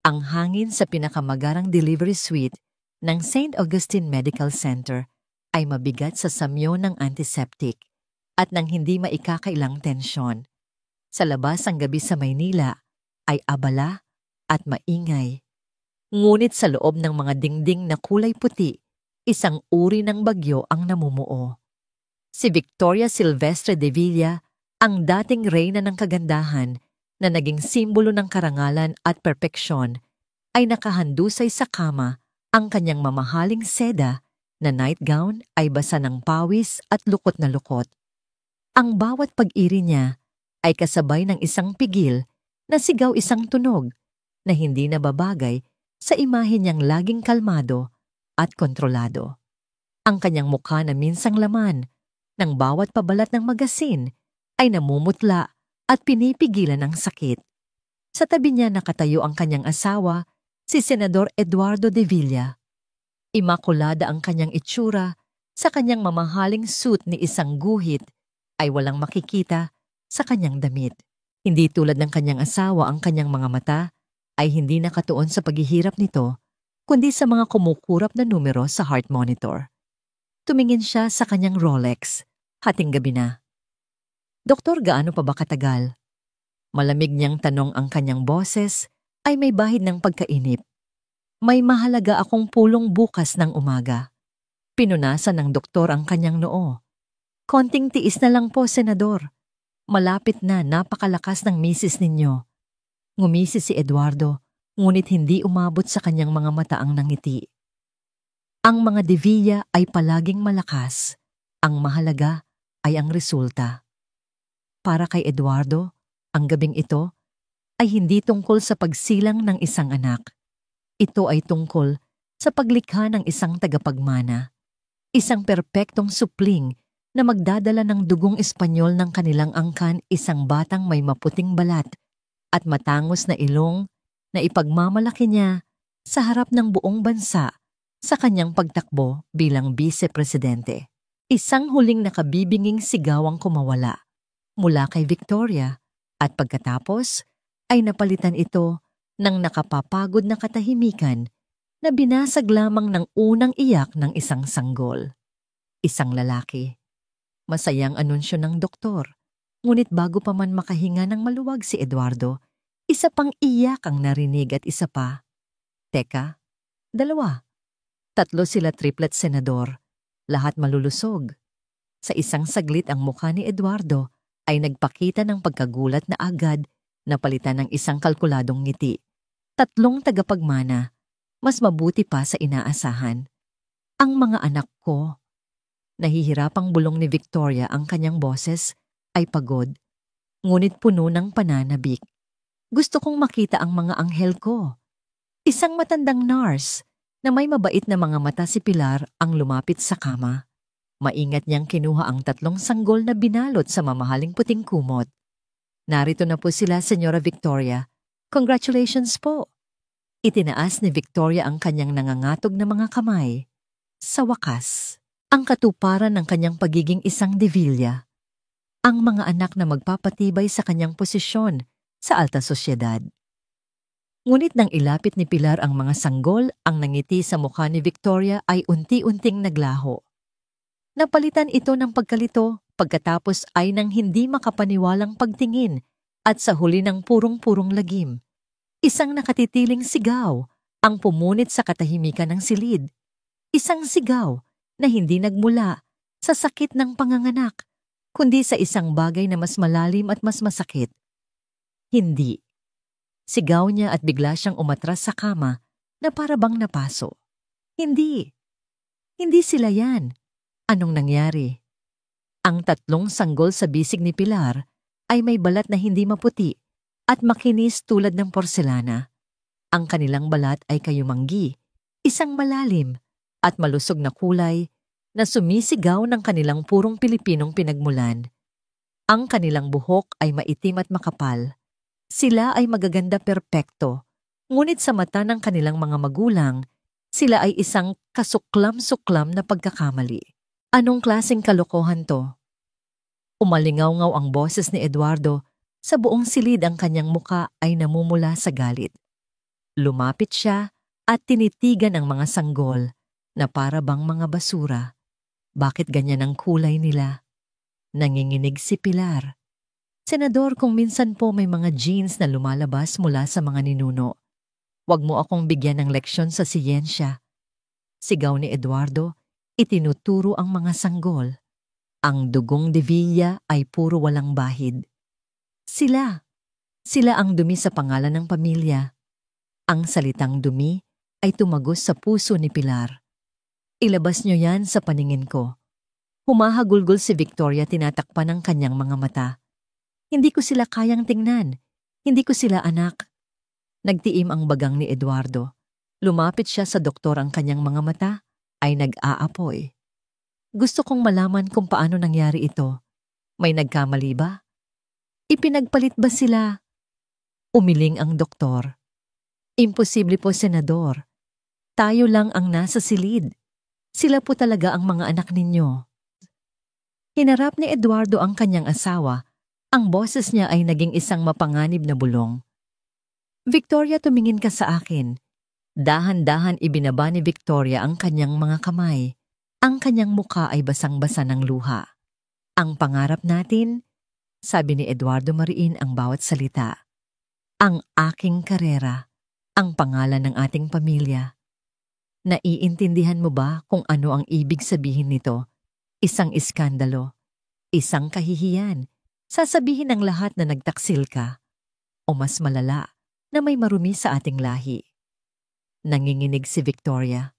Ang hangin sa pinakamagarang delivery suite ng St. Augustine Medical Center ay mabigat sa samyo ng antiseptic at nang hindi maikakailang tensyon. Sa labas ang gabi sa Maynila ay abala at maingay. Ngunit sa loob ng mga dingding na kulay puti, isang uri ng bagyo ang namumuo. Si Victoria Silvestre de Villa, ang dating reyna ng kagandahan na naging simbolo ng karangalan at perpeksyon, ay nakahandusay sa kama. Ang kanyang mamahaling seda na nightgown ay basa ng pawis at lukot na lukot. Ang bawat pag-iri niya ay kasabay ng isang pigil na sigaw, isang tunog na hindi nababagay sa imahe niyang laging kalmado at kontrolado. Ang kanyang mukha na minsang laman ng bawat pabalat ng magasin ay namumutla at pinipigilan ng sakit. Sa tabi niya nakatayo ang kanyang asawa, si Senador Eduardo de Villa. Imakulada ang kanyang itsura, sa kanyang mamahaling suit ni isang guhit ay walang makikita sa kanyang damit. Hindi tulad ng kanyang asawa, ang kanyang mga mata ay hindi nakatuon sa paghihirap nito, kundi sa mga kumukurap na numero sa heart monitor. Tumingin siya sa kanyang Rolex. Hating gabi na. "Doktor, gaano pa ba katagal?" Malamig niyang tanong. Ang kanyang boses ay may bahid ng pagkainip. "May mahalaga akong pulong bukas ng umaga." Pinunasan ng doktor ang kanyang noo. "Konting tiis na lang po, Senador. Malapit na, napakalakas ng misis ninyo." Ngumisi si Eduardo, ngunit hindi umabot sa kanyang mga mata ang nangiti. Ang mga de Villa ay palaging malakas. Ang mahalaga ay ang resulta. Para kay Eduardo, ang gabing ito ay hindi tungkol sa pagsilang ng isang anak. Ito ay tungkol sa paglikha ng isang tagapagmana. Isang perpektong supling na magdadala ng dugong Espanyol ng kanilang angkan, isang batang may maputing balat at matangos na ilong na ipagmamalaki niya sa harap ng buong bansa sa kanyang pagtakbo bilang vice-presidente. Isang huling nakabibinging sigaw ang kumawala mula kay Victoria at pagkatapos ay napalitan ito ng nakapapagod na katahimikan na binasag lamang ng unang iyak ng isang sanggol. Isang lalaki. Masayang anunsyo ng doktor, ngunit bago pa man makahinga ng maluwag si Eduardo, isa pang iyak ang narinig at isa pa. Teka, dalawa. Tatlo sila, triplet, Senador. Lahat malulusog. Sa isang saglit ang mukha ni Eduardo ay nagpakita ng pagkagulat na agad na palitan ng isang kalkuladong ngiti. Tatlong tagapagmana, mas mabuti pa sa inaasahan. Ang mga anak ko. Nahihirapang bulong ni Victoria, ang kanyang boses ay pagod, ngunit puno ng pananabik. "Gusto kong makita ang mga anghel ko." Isang matandang nurse na may mabait na mga mata, si Pilar, ang lumapit sa kama. Maingat niyang kinuha ang tatlong sanggol na binalot sa mamahaling puting kumot. "Narito na po sila, Senyora Victoria. Congratulations po." Itinaas ni Victoria ang kanyang nangangatog na mga kamay. Sa wakas, ang katuparan ng kanyang pagiging isang de Villa. Ang mga anak na magpapatibay sa kanyang posisyon sa alta sosyedad. Ngunit nang ilapit ni Pilar ang mga sanggol, ang nangiti sa mukha ni Victoria ay unti-unting naglaho. Napalitan ito ng pagkalito, pagkatapos ay nang hindi makapaniwalang pagtingin at sa huli ng purong-purong lagim. Isang nakatitiling sigaw ang pumunit sa katahimikan ng silid. Isang sigaw na hindi nagmula sa sakit ng panganganak, kundi sa isang bagay na mas malalim at mas masakit. Hindi. Sigaw niya at bigla siyang umatras sa kama na para bang napaso. Hindi. Hindi sila yan. Anong nangyari? Ang tatlong sanggol sa bisig ni Pilar ay may balat na hindi maputi at makinis tulad ng porselana. Ang kanilang balat ay kayumanggi, isang malalim at malusog na kulay na sumisigaw ng kanilang purong Pilipinong pinagmulan. Ang kanilang buhok ay maitim at makapal. Sila ay magaganda, perpekto, ngunit sa mata ng kanilang mga magulang, sila ay isang kasuklam-suklam na pagkakamali. Anong klaseng kalokohan to? Umalingaw-ngaw ang boses ni Eduardo, sa buong silid ang kanyang muka ay namumula sa galit. Lumapit siya at tinitigan ang mga sanggol na para bang mga basura. Bakit ganyan ang kulay nila? Nanginginig si Pilar. Senador, kung minsan po may mga genes na lumalabas mula sa mga ninuno, huwag mo akong bigyan ng leksyon sa siyensya. Sigaw ni Eduardo, itinuturo ang mga sanggol. Ang dugong de Villa ay puro walang bahid. Sila ang dumi sa pangalan ng pamilya. Ang salitang dumi ay tumagos sa puso ni Pilar. Ilabas niyo yan sa paningin ko. Humahagulgol si Victoria, tinatakpan ng kanyang mga mata. Hindi ko sila kayang tingnan. Hindi ko sila anak. Nagtiim ang bagang ni Eduardo. Lumapit siya sa doktor, ang kanyang mga mata ay nag-aapoy. Gusto kong malaman kung paano nangyari ito. May nagkamali ba? Ipinagpalit ba sila? Umiling ang doktor. Imposible po, Senador. Tayo lang ang nasa silid. Sila po talaga ang mga anak ninyo. Hinarap ni Eduardo ang kanyang asawa. Ang boses niya ay naging isang mapanganib na bulong. Victoria, tumingin ka sa akin. Dahan-dahan ibinaba ni Victoria ang kanyang mga kamay. Ang kanyang muka ay basang-basa ng luha. Ang pangarap natin, sabi ni Eduardo mariin ang bawat salita. Ang aking karera, ang pangalan ng ating pamilya. Naiintindihan mo ba kung ano ang ibig sabihin nito? Isang iskandalo, isang kahihiyan. Sasabihin ng lahat na nagtaksil ka. O mas malala, na may marumi sa ating lahi. Nanginginig si Victoria.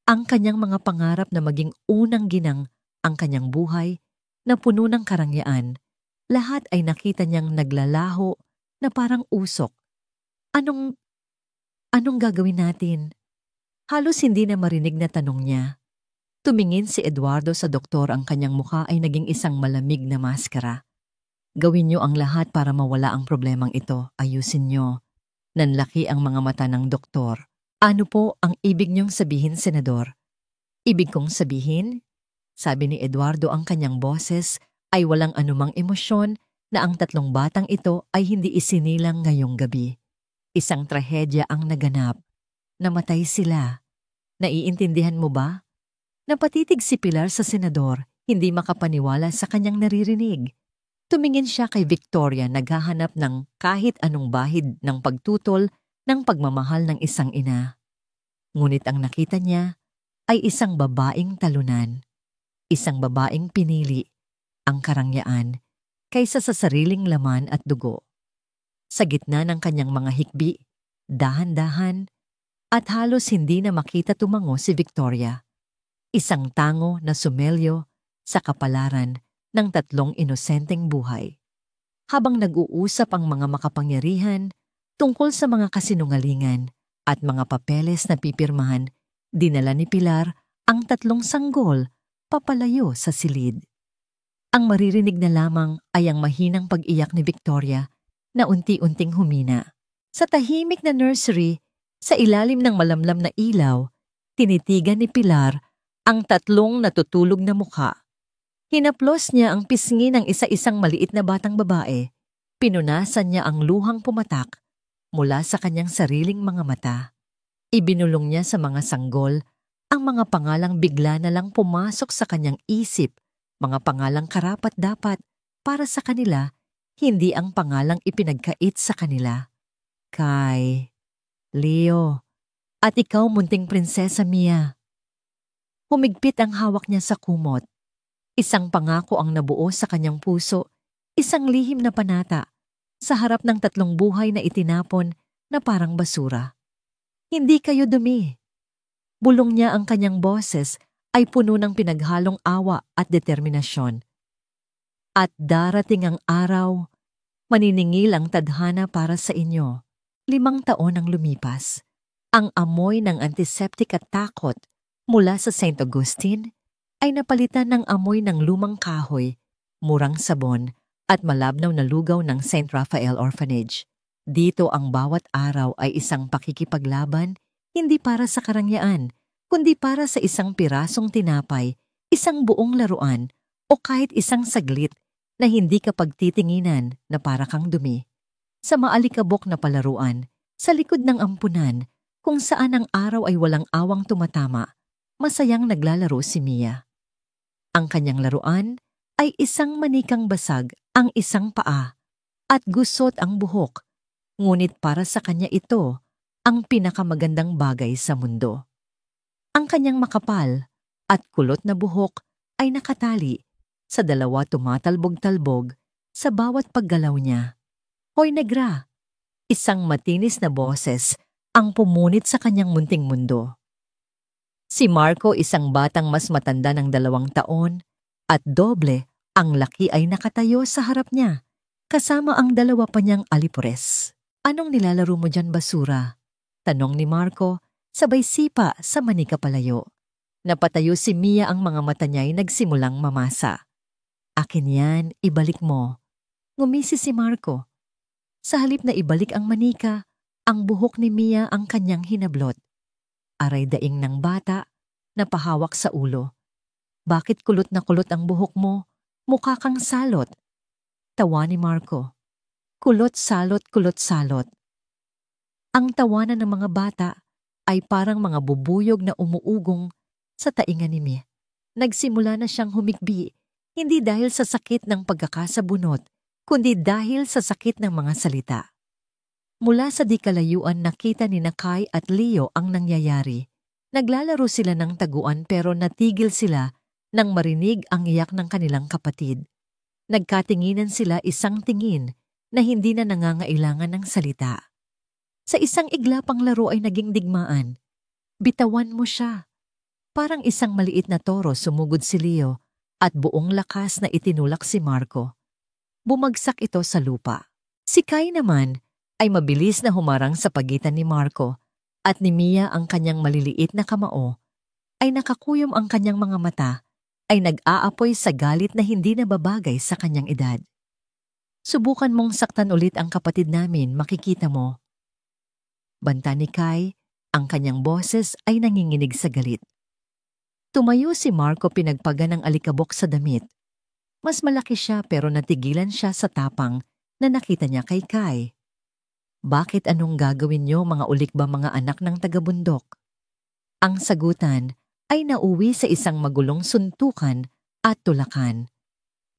Ang kanyang mga pangarap na maging unang ginang ang kanyang buhay na puno ng karangyaan, lahat ay nakita niyang naglalaho na parang usok. Anong gagawin natin? Halos hindi na marinig na tanong niya. Tumingin si Eduardo sa doktor, ang kanyang mukha ay naging isang malamig na maskara. Gawin niyo ang lahat para mawala ang problemang ito. Ayusin niyo. Nanlaki ang mga mata ng doktor. Ano po ang ibig niyong sabihin, Senador? Ibig kong sabihin? Sabi ni Eduardo, ang kanyang boses ay walang anumang emosyon, na ang tatlong batang ito ay hindi isinilang ngayong gabi. Isang trahedya ang naganap. Namatay sila. Naiintindihan mo ba? Napatitig si Pilar sa Senador, hindi makapaniwala sa kanyang naririnig. Tumingin siya kay Victoria, naghahanap ng kahit anong bahid ng pagtutol ng pagmamahal ng isang ina. Ngunit ang nakita niya ay isang babaeng talunan, isang babaeng pinili ang karangyaan kaysa sa sariling laman at dugo. Sa gitna ng kanyang mga hikbi, dahan-dahan, at halos hindi na makita tumango si Victoria. Isang tango na sumelyo sa kapalaran ng tatlong inosenteng buhay. Habang nag-uusap ang mga makapangyarihan tungkol sa mga kasinungalingan at mga papeles na pipirmahan, dinala ni Pilar ang tatlong sanggol papalayo sa silid. Ang maririnig na lamang ay ang mahinang pag-iyak ni Victoria na unti-unting humina. Sa tahimik na nursery, sa ilalim ng malamlam na ilaw, tinitigan ni Pilar ang tatlong natutulog na mukha. Hinaplos niya ang pisngi ng isa-isang maliit na batang babae. Pinunasan niya ang luhang pumatak mula sa kanyang sariling mga mata. Ibinulong niya sa mga sanggol ang mga pangalang bigla na lang pumasok sa kanyang isip, mga pangalang karapat-dapat para sa kanila, hindi ang pangalang ipinagkait sa kanila. Kai, Leo, at ikaw, munting prinsesa Mia. Humigpit ang hawak niya sa kumot. Isang pangako ang nabuo sa kanyang puso, isang lihim na panata, sa harap ng tatlong buhay na itinapon na parang basura. Hindi kayo dumi. Bulong niya, ang kanyang boses ay puno ng pinaghalong awa at determinasyon. At darating ang araw, maniningil ang tadhana para sa inyo. 5 taon ang lumipas. Ang amoy ng antiseptic at takot mula sa St. Augustine ay napalitan ng amoy ng lumang kahoy, murang sabon at malabnaw na lugaw ng St. Raphael Orphanage. Dito ang bawat araw ay isang pakikipaglaban, hindi para sa karangyaan, kundi para sa isang pirasong tinapay, isang buong laruan, o kahit isang saglit na hindi ka pagtitinginan na para kang dumi. Sa maalikabok na palaruan, Sa likod ng ampunan, kung saan ang araw ay walang awang tumatama, masayang naglalaro si Mia. Ang kanyang laruan ay isang manikang basag ang isang paa at gusot ang buhok, ngunit para sa kanya ito ang pinakamagandang bagay sa mundo. Ang kanyang makapal at kulot na buhok ay nakatali sa dalawa tumatalbog-talbog sa bawat paggalaw niya. Hoy negra! Isang matinis na boses ang pumunit sa kanyang munting mundo. Si Marco, isang batang mas matanda ng 2 taon at doble ang laki ay nakatayo sa harap niya, kasama ang 2 pa niyang alipores. Anong nilalaro mo dyan, basura? Tanong ni Marco, sabay sipa sa manika palayo. Napatayo si Mia, ang mga mata niya ay nagsimulang mamasa. Akin yan, ibalik mo. Ngumisi si Marco. Sa halip na ibalik ang manika, ang buhok ni Mia ang kanyang hinablot. Aray daing ng bata, napahawak sa ulo. Bakit kulot na kulot ang buhok mo? Mukha kang salot. Tawa ni Marco. Kulot salot. Ang tawanan ng mga bata ay parang mga bubuyog na umuugong sa tainga ni Mia. Nagsimula na siyang humikbi, hindi dahil sa sakit ng pagkakasabunot, kundi dahil sa sakit ng mga salita. Mula sa di kalayuan, nakita ni Kai at Leo ang nangyayari. Naglalaro sila ng taguan pero natigil sila nang marinig ang iyak ng kanilang kapatid. Nagkatinginan sila, isang tingin na hindi na nangangailangan ng salita. Sa isang iglapang laro ay naging digmaan. Bitawan mo siya. Parang isang maliit na toro sumugod si Leo at buong lakas na itinulak si Marco. Bumagsak ito sa lupa. Si Kai naman ay mabilis na humarang sa pagitan ni Marco at ni Mia. Ang kanyang maliliit na kamao ay nakakuyom, ang kanyang mga mata ay nag-aapoy sa galit na hindi nababagay sa kanyang edad. Subukan mong saktan ulit ang kapatid namin, makikita mo. Banta ni Kai, ang kanyang boses ay nanginginig sa galit. Tumayo si Marco, pinagpaga ng alikabok sa damit. Mas malaki siya pero natigilan siya sa tapang na nakita niya kay Kai. Bakit, anong gagawin niyo, mga ulik ba, mga anak ng taga-bundok? Ang sagutan ay nauwi sa isang magulong suntukan at tulakan.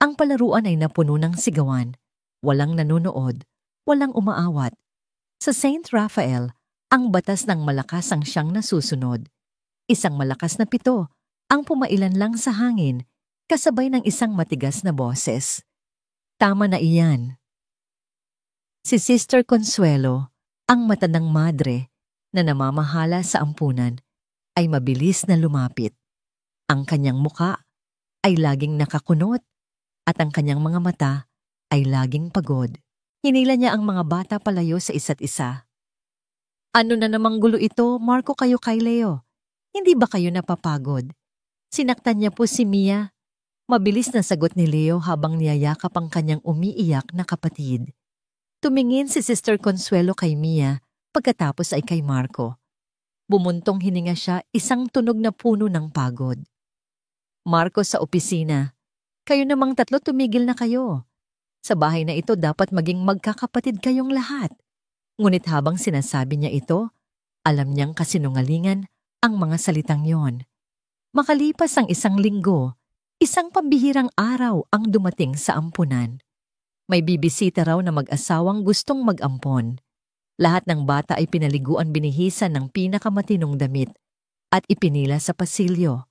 Ang palaruan ay napuno ng sigawan. Walang nanonood, walang umaawat. Sa Saint Raphael, ang batas ng malakas ang siyang nasusunod. Isang malakas na pito ang pumailan lang sa hangin, kasabay ng isang matigas na boses. Tama na iyan. Si Sister Consuelo, ang matandang madre na namamahala sa ampunan, ay mabilis na lumapit. Ang kanyang muka ay laging nakakunot at ang kanyang mga mata ay laging pagod. Hinila niya ang mga bata palayo sa isa't isa. Ano na namang gulo ito, Marco, kayo kay Leo? Hindi ba kayo napapagod? Sinaktan niya po si Mia. Mabilis na sagot ni Leo habang niyayakap ang kanyang umiiyak na kapatid. Tumingin si Sister Consuelo kay Mia, pagkatapos ay kay Marco. Bumuntong hininga siya, isang tunog na puno ng pagod. Marco, sa opisina. Kayo namang 3 tumigil na kayo. Sa bahay na ito dapat maging magkakapatid kayong lahat. Ngunit habang sinasabi niya ito, alam niyang kasinungalingan ang mga salitang yon. Makalipas ang 1 linggo, isang pambihirang araw ang dumating sa ampunan. May bibisita raw na mag-asawang gustong mag-ampon. Lahat ng bata ay pinaliguan, binihisan ng pinakamatinong damit at ipinila sa pasilyo.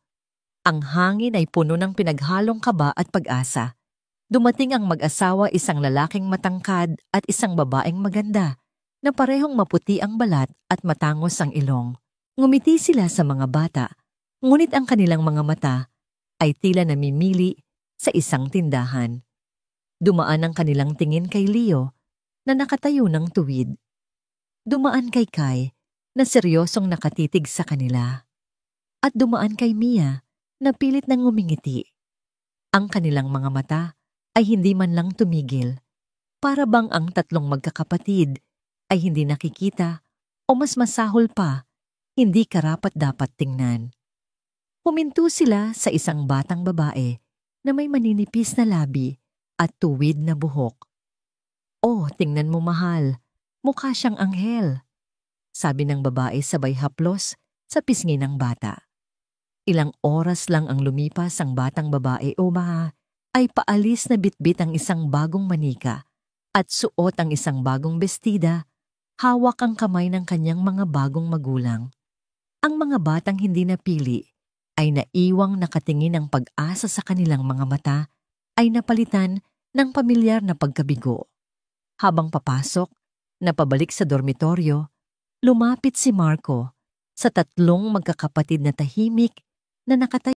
Ang hangin ay puno ng pinaghalong kaba at pag-asa. Dumating ang mag-asawa, isang lalaking matangkad at isang babaeng maganda na parehong maputi ang balat at matangos ang ilong. Ngumiti sila sa mga bata, ngunit ang kanilang mga mata ay tila namimili sa isang tindahan. Dumaan ang kanilang tingin kay Leo na nakatayo ng tuwid. Dumaan kay Kai na seryosong nakatitig sa kanila. At dumaan kay Mia na pilit nang ngumingiti. Ang kanilang mga mata ay hindi man lang tumigil. Para bang ang 3 magkakapatid ay hindi nakikita o mas masahol pa, hindi karapat-dapat tingnan. Huminto sila sa isang batang babae na may maninipis na labi at tuwid na buhok. Oh, tingnan mo, mahal. Mukha siyang anghel. sabi ng babae sabay haplos sa pisngi ng bata. Ilang oras lang ang lumipas ang batang babae ay paalis na bitbit ang isang bagong manika at suot ang isang bagong bestida, hawak ang kamay ng kanyang mga bagong magulang. Ang mga batang hindi napili ay naiwang nakatingin ang pag-asa sa kanilang mga mata ay napalitan ng pamilyar na pagkabigo. Habang papasok, na pabalik sa dormitoryo, lumapit si Marco sa tatlong magkakapatid na tahimik na nakatayo